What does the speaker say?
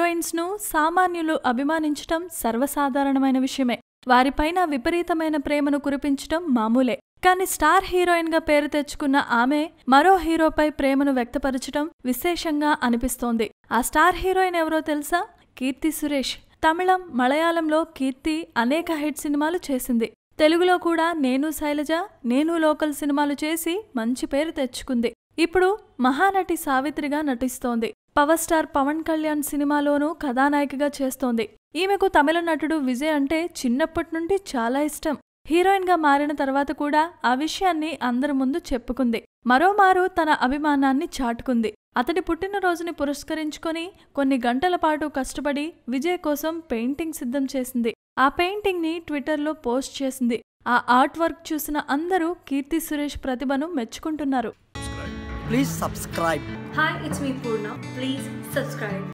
హీరోయిన్స్ను సామాన్యులు అభిమానించటం సర్వసాధారణమైన విషయమే. వారిపైన విపరీతమైన ప్రేమను కురిపించటం మామూలే. కానీ స్టార్ హీరోయిన్గా పేరు తెచ్చుకున్న ఆమె మరో హీరోపై ప్రేమను వ్యక్తపరచటం విశేషంగా అనిపిస్తోంది. ఆ స్టార్ హీరోయిన్ ఎవరో తెలుసా? కీర్తి సురేష్. తమిళం, మలయాళంలో కీర్తి అనేక హిట్ సినిమాలు చేసింది. తెలుగులో కూడా నేను శైలజ, నేను లోకల్ సినిమాలు చేసి మంచి పేరు తెచ్చుకుంది. ఇప్పుడు మహానటి సావిత్రిగా నటిస్తోంది. పవర్ స్టార్ పవన్ కళ్యాణ్ సినిమాలోనూ కథానాయికగా చేస్తోంది. ఈమెకు తమిళ నటుడు విజయ్ అంటే చిన్నప్పటి నుండి చాలా ఇష్టం. హీరోయిన్ గా మారిన తర్వాత కూడా ఆ విషయాన్ని అందరి ముందు చెప్పుకుంది. మరోమారు తన అభిమానాన్ని చాటుకుంది. అతడి పుట్టినరోజుని పురస్కరించుకొని కొన్ని గంటల పాటు కష్టపడి విజయ్ కోసం పెయింటింగ్ సిద్ధం చేసింది. ఆ పెయింటింగ్ ని ట్విట్టర్లో పోస్ట్ చేసింది. ఆ ఆర్ట్ వర్క్ చూసిన అందరూ కీర్తి సురేష్ ప్రతిభను మెచ్చుకుంటున్నారు. Please subscribe. Hi, it's me Purna. Please subscribe.